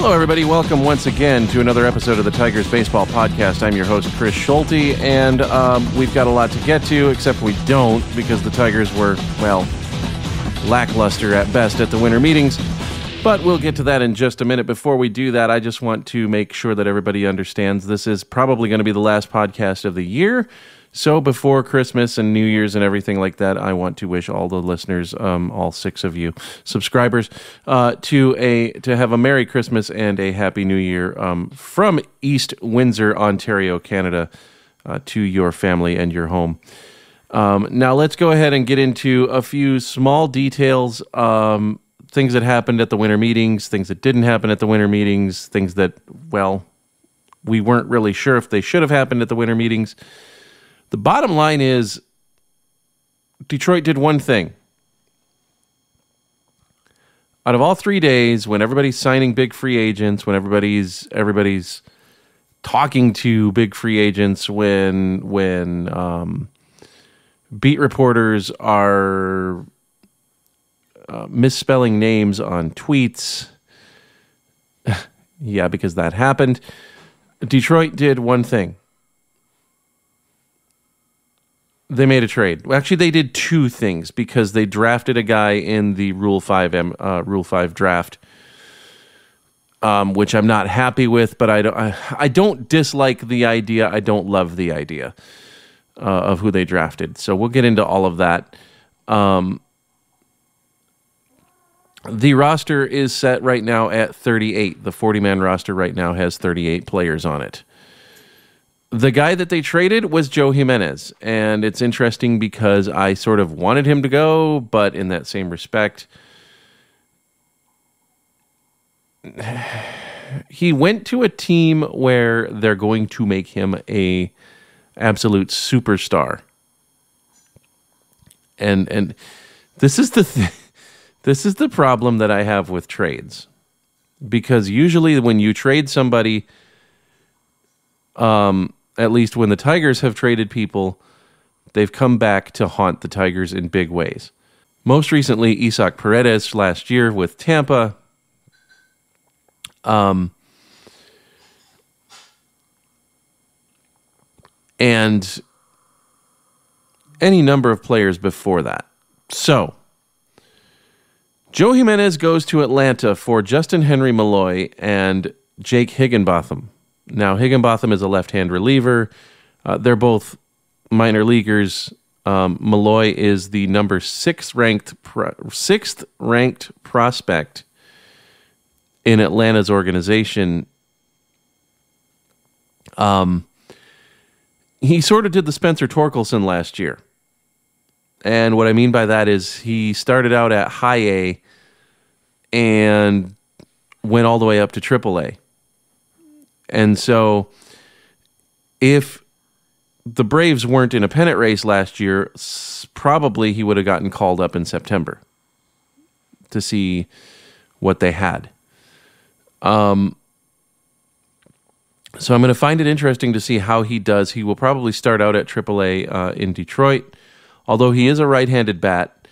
Hello, everybody. Welcome once again to another episode of the Tigers Baseball Podcast. I'm your host, Chris Schulte, and we've got a lot to get to, except we don't, because the Tigers were, well, lackluster at best at the winter meetings. But we'll get to that in just a minute. Before we do that, I just want to make sure that everybody understands this is probably going to be the last podcast of the year. So before Christmas and New Year's and everything like that, I want to wish all the listeners, all 6 of you subscribers, to have a Merry Christmas and a Happy New Year from East Windsor, Ontario, Canada, to your family and your home. Now let's go ahead and get into a few small details, things that happened at the winter meetings, things that didn't happen at the winter meetings, things that, well, we weren't really sure if they should have happened at the winter meetings. The bottom line is Detroit did one thing. Out of all 3 days, when everybody's signing big free agents, when everybody's talking to big free agents, when beat reporters are misspelling names on tweets, yeah, because that happened, Detroit did one thing. They made a trade. Well, actually, they did 2 things because they drafted a guy in the Rule 5 draft, which I'm not happy with. But I don't dislike the idea. I don't love the idea of who they drafted. So we'll get into all of that. The roster is set right now at 38. The 40-man roster right now has 38 players on it. The guy that they traded was Joe Jimenez, and it's interesting because I sort of wanted him to go, but in that same respect, he went to a team where they're going to make him a absolute superstar. And this is this is the problem that I have with trades, because usually when you trade somebody, at least when the Tigers have traded people, they've come back to haunt the Tigers in big ways. Most recently, Isaac Paredes last year with Tampa. And any number of players before that. So, Joe Jimenez goes to Atlanta for Justin Henry Malloy and Jake Higginbotham. Now, Higginbotham is a left-hand reliever. They're both minor leaguers. Malloy is the number 6th ranked prospect in Atlanta's organization. He sort of did the Spencer Torkelson last year. And what I mean by that is he started out at high A and went all the way up to triple A. And so if the Braves weren't in a pennant race last year, probably he would have gotten called up in September to see what they had. So I'm going to find it interesting to see how he does. He will probably start out at AAA in Detroit. Although he is a right-handed bat,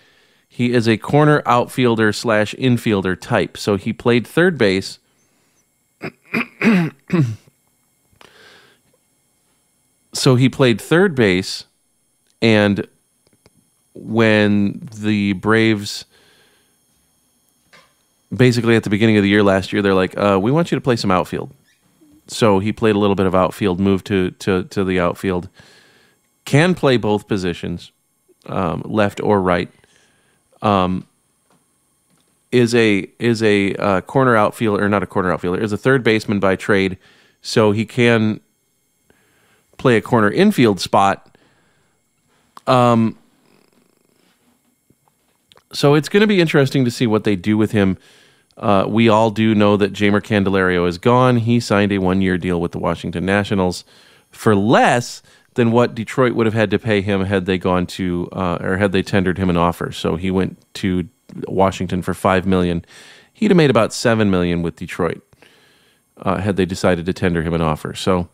he is a corner outfielder / infielder type. So he played third base. So he played third base, and when the Braves, basically at the beginning of the year last year, they're like, we want you to play some outfield. So he played a little bit of outfield, moved to the outfield, can play both positions, left or right, is a corner outfielder, or not a corner outfielder, is a third baseman by trade, so he can play a corner infield spot. So it's going to be interesting to see what they do with him. We all do know that Jeimer Candelario is gone. He signed a 1-year deal with the Washington Nationals for less than what Detroit would have had to pay him had they gone to, or had they tendered him an offer. So he went to Washington for $5 million. He'd have made about $7 million with Detroit had they decided to tender him an offer. So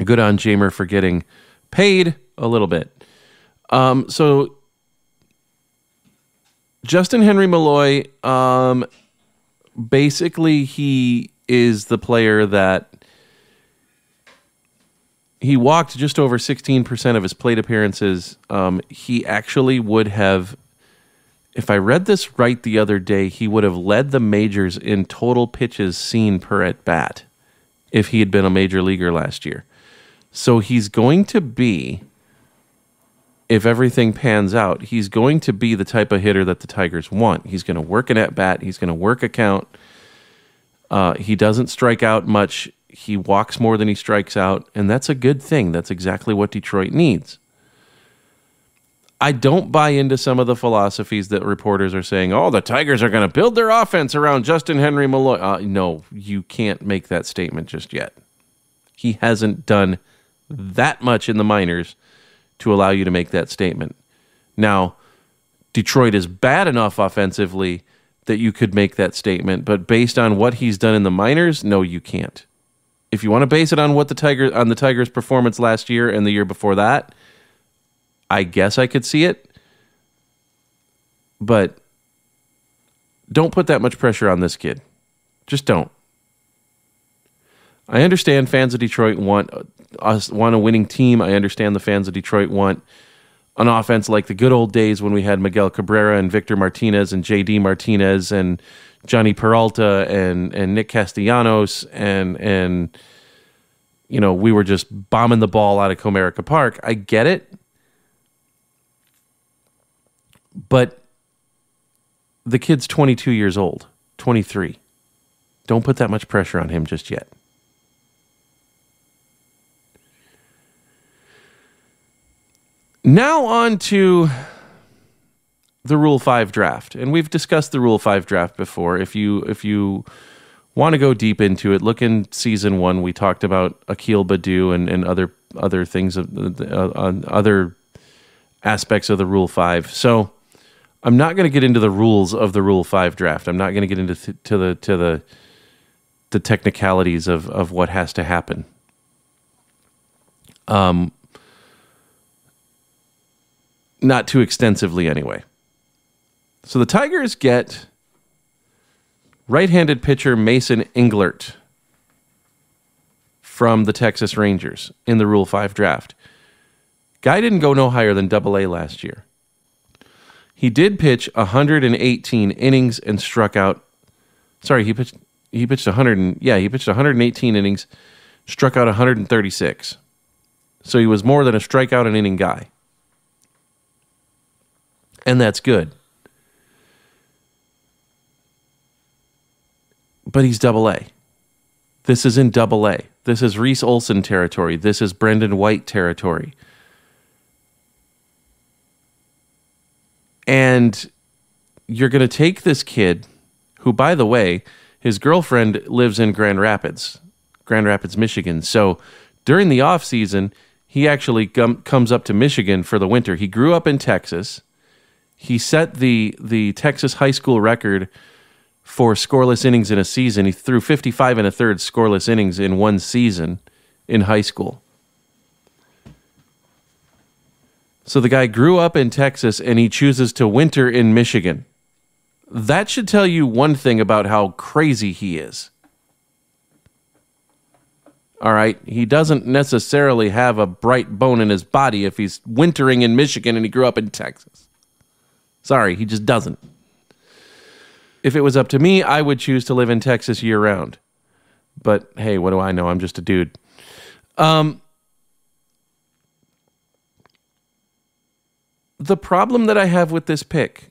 good on Jeimer for getting paid a little bit. So Justin Henry Malloy, basically he is the player that he walked just over 16% of his plate appearances. He actually would have, if I read this right the other day, he would have led the majors in total pitches seen per at bat if he had been a major leaguer last year. So he's going to be, if everything pans out, he's going to be the type of hitter that the Tigers want. He's going to work an at-bat. He's going to work a count. He doesn't strike out much. He walks more than he strikes out, and that's a good thing. That's exactly what Detroit needs. I don't buy into some of the philosophies that reporters are saying, oh, the Tigers are going to build their offense around Justin Henry Malloy. No, you can't make that statement just yet. He hasn't done that much in the minors to allow you to make that statement. Now, Detroit is bad enough offensively that you could make that statement, but based on what he's done in the minors, no, you can't. If you want to base it on what the Tigers' performance last year and the year before that, I guess I could see it, but don't put that much pressure on this kid. Just don't. I understand fans of Detroit want a winning team. I understand the fans of Detroit want an offense like the good old days when we had Miguel Cabrera and Victor Martinez and J.D. Martinez and Johnny Peralta and Nick Castellanos and you know, we were just bombing the ball out of Comerica Park. I get it. But the kid's 22 years old, 23. Don't put that much pressure on him just yet. Now on to the Rule 5 draft. And we've discussed the Rule 5 draft before. If you want to go deep into it, look in season 1. We talked about Akil Baddoo and other things, other aspects of the Rule 5. So I'm not going to get into the rules of the Rule 5 draft. I'm not going to get into the technicalities of what has to happen. Not too extensively anyway. So the Tigers get right-handed pitcher Mason Englert from the Texas Rangers in the Rule 5 draft. Guy didn't go no higher than AA last year. He did pitch 118 innings and struck out. Sorry, he pitched 118 innings, struck out 136. So he was more than a strikeout an inning guy. And that's good. But he's AA. This is in AA. This is Reese Olson territory. This is Brendan White territory. And you're going to take this kid, who, by the way, his girlfriend lives in Grand Rapids, Michigan. So during the off season, he actually comes up to Michigan for the winter. He grew up in Texas. He set the Texas high school record for scoreless innings in a season. He threw 55 and a third scoreless innings in one season in high school. So the guy grew up in Texas and he chooses to winter in Michigan. That should tell you one thing about how crazy he is. All right, he doesn't necessarily have a bright bone in his body if he's wintering in Michigan and he grew up in Texas. Sorry, he just doesn't. If it was up to me, I would choose to live in Texas year-round. But hey, what do I know? I'm just a dude. The problem that I have with this pick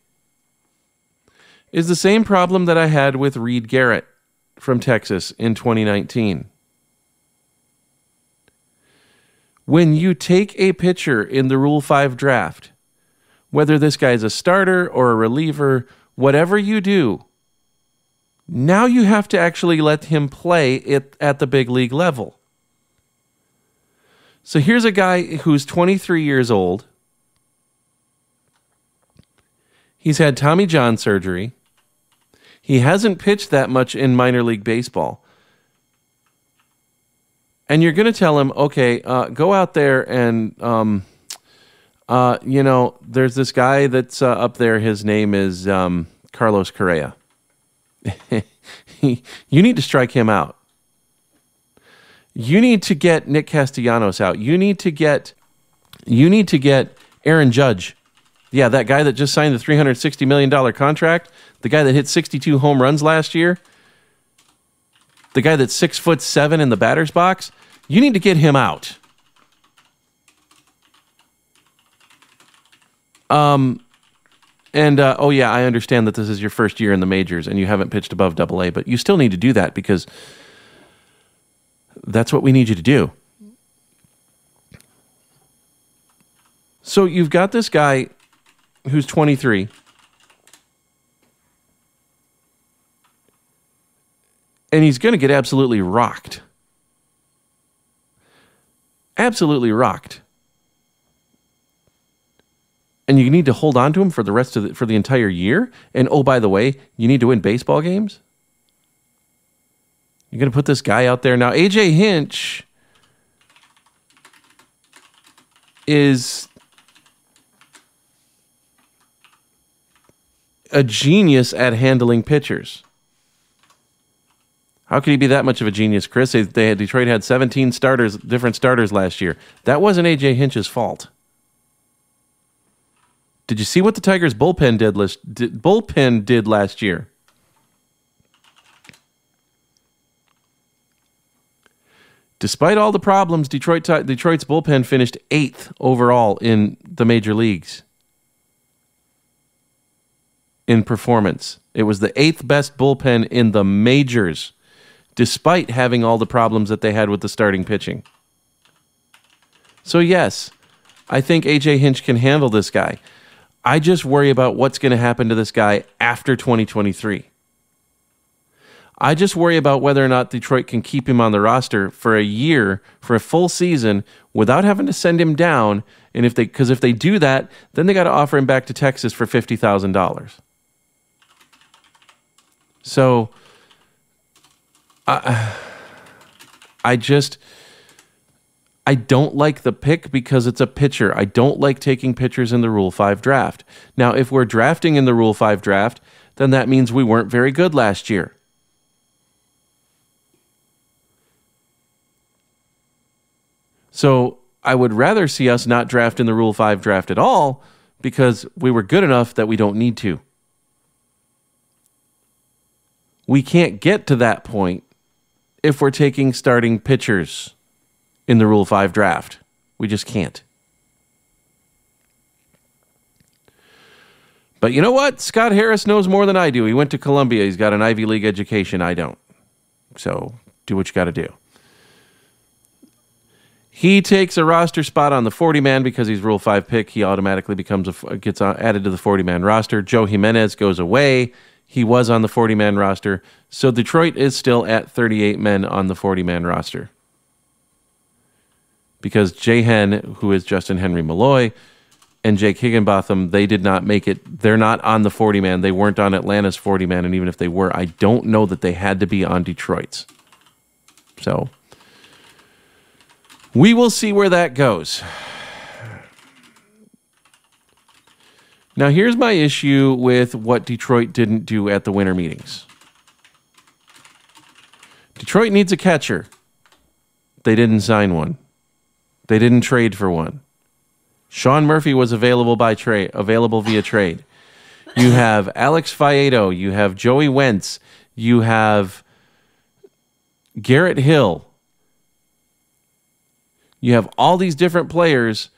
is the same problem that I had with Reed Garrett from Texas in 2019. When you take a pitcher in the Rule 5 draft, whether this guy's a starter or a reliever, whatever you do, now you have to actually let him play it at the big league level. So here's a guy who's 23 years old. He's had Tommy John surgery. He hasn't pitched that much in minor league baseball. And you're going to tell him, okay, go out there and, there's this guy that's up there. His name is Carlos Correa. you need to strike him out. You need to get Nick Castellanos out. You need to get Aaron Judge. Yeah, that guy that just signed the $360 million contract, the guy that hit 62 home runs last year, the guy that's 6'7" in the batter's box. You need to get him out. Oh yeah, I understand that this is your first year in the majors and you haven't pitched above AA, but you still need to do that because that's what we need you to do. So you've got this guy who's 23. And he's going to get absolutely rocked. Absolutely rocked. And you need to hold on to him for the entire year. And oh, by the way, you need to win baseball games. You're going to put this guy out there now. AJ Hinch is a genius at handling pitchers. How could he be that much of a genius, Chris? Detroit had 17 different starters last year. That wasn't AJ Hinch's fault. Did you see what the Tigers bullpen did last year? Despite all the problems, Detroit's bullpen finished 8th overall in the major leagues in performance. It was the 8th best bullpen in the majors, despite having all the problems that they had with the starting pitching. So yes, I think AJ Hinch can handle this guy. I just worry about what's going to happen to this guy after 2023. I just worry about whether or not Detroit can keep him on the roster for a year, for a full season, without having to send him down. And if they do that, then they got to offer him back to Texas for $50,000. So I don't like the pick because it's a pitcher. I don't like taking pitchers in the Rule 5 draft. Now, if we're drafting in the Rule 5 draft, then that means we weren't very good last year. So I would rather see us not draft in the Rule 5 draft at all because we were good enough that we don't need to. We can't get to that point if we're taking starting pitchers in the Rule 5 draft. We just can't. But you know what? Scott Harris knows more than I do. He went to Columbia. He's got an Ivy League education. I don't. So do what you got to do. He takes a roster spot on the 40-man because he's Rule 5 pick. He automatically gets added to the 40-man roster. Joe Jimenez goes away. He was on the 40-man roster. So Detroit is still at 38 men on the 40-man roster. Because Jay Hen, who is Justin Henry Malloy, and Jake Higginbotham, they did not make it. They're not on the 40-man. They weren't on Atlanta's 40-man, and even if they were, I don't know that they had to be on Detroit's. So we will see where that goes. Now, here's my issue with what Detroit didn't do at the winter meetings. Detroit needs a catcher. They didn't sign one. They didn't trade for one. Sean Murphy was available via trade. You have Alex Faedo. You have Joey Wentz. You have Garrett Hill. You have all these different players.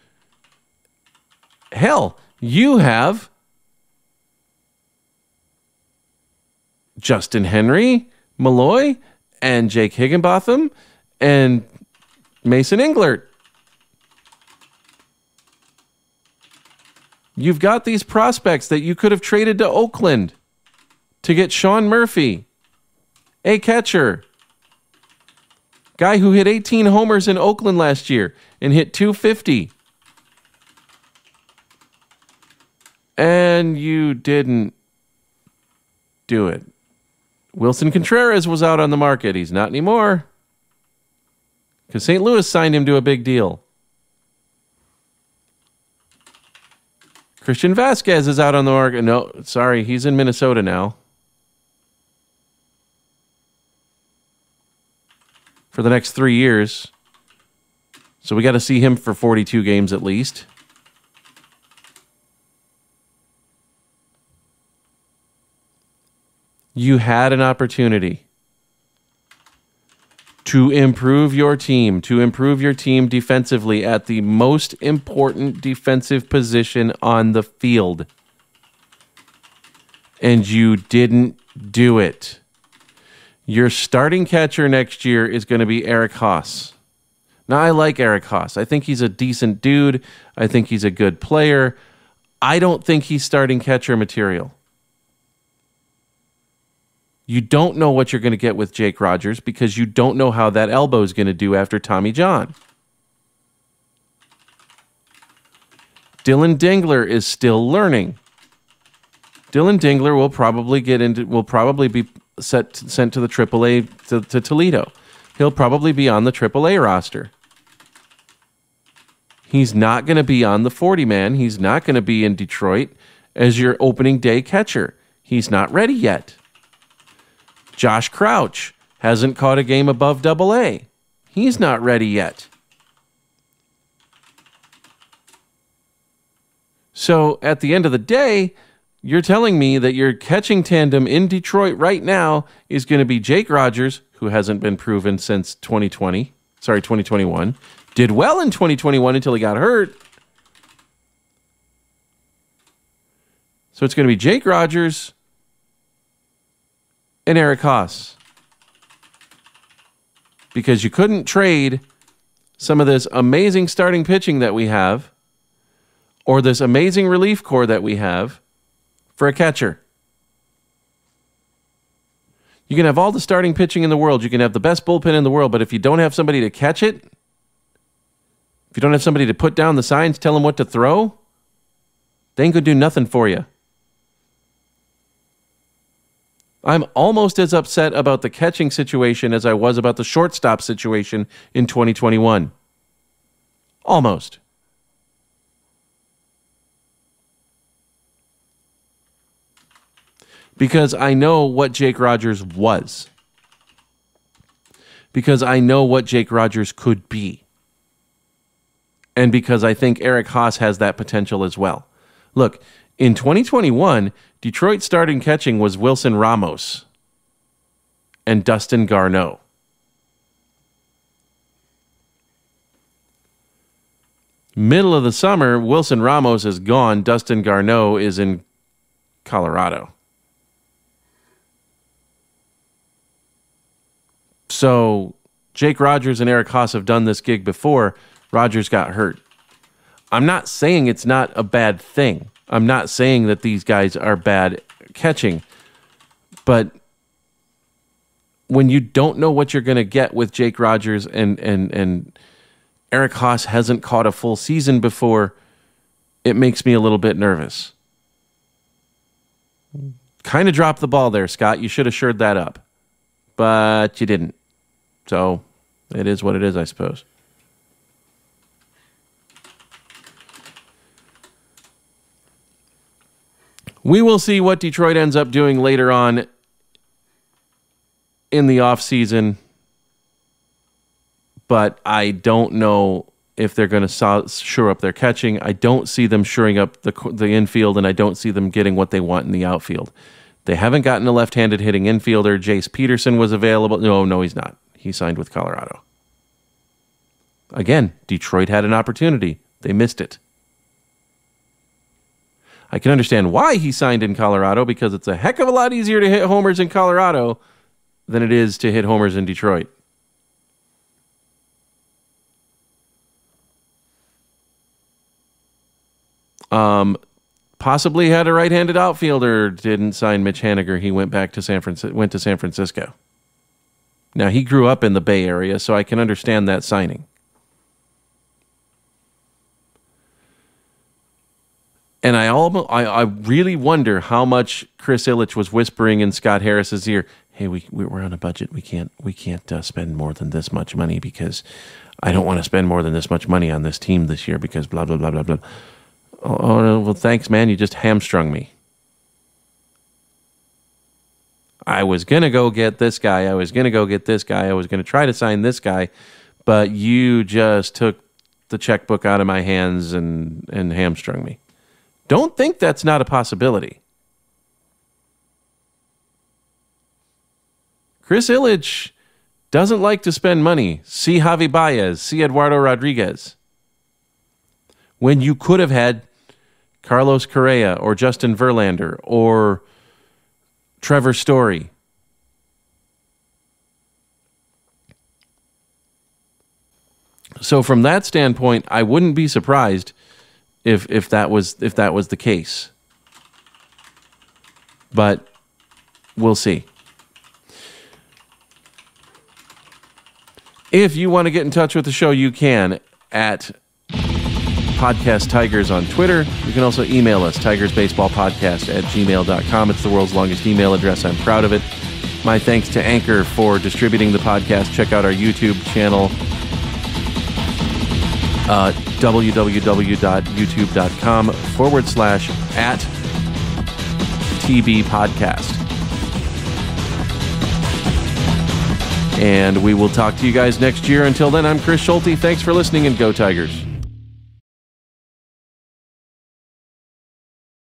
Hell, you have Justin Henry, Malloy, and Jake Higginbotham, and Mason Englert. You've got these prospects that you could have traded to Oakland to get Sean Murphy, a catcher. Guy who hit 18 homers in Oakland last year and hit 250. And you didn't do it. Wilson Contreras was out on the market. He's not anymore. Because St. Louis signed him to a big deal. Christian Vasquez is out on the market. No, sorry, he's in Minnesota now. for the next 3 years. So we got to see him for 42 games at least. You had an opportunity to improve your team defensively at the most important defensive position on the field. And you didn't do it. Your starting catcher next year is going to be Eric Haas. Now, I like Eric Haas. I think he's a decent dude. I think he's a good player. I don't think he's starting catcher material. You don't know what you're going to get with Jake Rogers because you don't know how that elbow is going to do after Tommy John. Dylan Dingler is still learning. Dylan Dingler will probably be sent to the AAA to Toledo. He'll probably be on the AAA roster. He's not going to be on the 40-man. He's not going to be in Detroit as your opening day catcher. He's not ready yet. Josh Crouch hasn't caught a game above AA. He's not ready yet. So at the end of the day, you're telling me that your catching tandem in Detroit right now is going to be Jake Rogers, who hasn't been proven since 2021. Did well in 2021 until he got hurt. So it's going to be Jake Rogers and Eric Haas. Because you couldn't trade some of this amazing starting pitching that we have or this amazing relief corps that we have for a catcher. You can have all the starting pitching in the world. You can have the best bullpen in the world, but if you don't have somebody to catch it, if you don't have somebody to put down the signs, tell them what to throw, they ain't going to do nothing for you. I'm almost as upset about the catching situation as I was about the shortstop situation in 2021. Almost. Because I know what Jake Rogers was. Because I know what Jake Rogers could be. And because I think Eric Haas has that potential as well. Look, in 2021, Detroit starting catching was Wilson Ramos and Dustin Garneau. Middle of the summer, Wilson Ramos is gone. Dustin Garneau is in Colorado. So Jake Rogers and Eric Haas have done this gig before. Rogers got hurt. I'm not saying it's not a bad thing. I'm not saying that these guys are bad catching. But when you don't know what you're going to get with Jake Rogers and Eric Haas hasn't caught a full season before, it makes me a little bit nervous. Kind of dropped the ball there, Scott. You should have shored that up. But you didn't. So it is what it is, I suppose. We will see what Detroit ends up doing later on in the offseason. But I don't know if they're going to shore up their catching. I don't see them shoring up the infield, and I don't see them getting what they want in the outfield. They haven't gotten a left-handed hitting infielder. Jace Peterson was available. No, he's not. He signed with Colorado. Again, Detroit had an opportunity. They missed it. I can understand why he signed in Colorado, because it's a heck of a lot easier to hit homers in Colorado than it is to hit homers in Detroit. Possibly had a right-handed outfielder. Didn't sign Mitch Haniger. He went back to San Francisco. Now, he grew up in the Bay Area, so I can understand that signing. And I really wonder how much Chris Ilitch was whispering in Scott Harris's ear. Hey, we're on a budget. We can't spend more than this much money, because I don't want to spend more than this much money on this team this year because blah blah blah blah blah. Oh, well, thanks, man. You just hamstrung me. I was going to go get this guy. I was going to go get this guy. I was going to try to sign this guy. But you just took the checkbook out of my hands and hamstrung me. Don't think that's not a possibility. Chris Ilitch doesn't like to spend money. See Javi Baez. See Eduardo Rodriguez. When you could have had Carlos Correa or Justin Verlander or Trevor Story. So from that standpoint, I wouldn't be surprised if that was the case. But we'll see. If you want to get in touch with the show, you can at Podcast Tigers on Twitter. You can also email us, tigersbaseballpodcast@gmail.com. It's the world's longest email address. I'm proud of it. My thanks to Anchor for distributing the podcast. Check out our YouTube channel, www.youtube.com/@TB Podcast. And we will talk to you guys next year. Until then, I'm Chris Schulte. Thanks for listening, and go Tigers.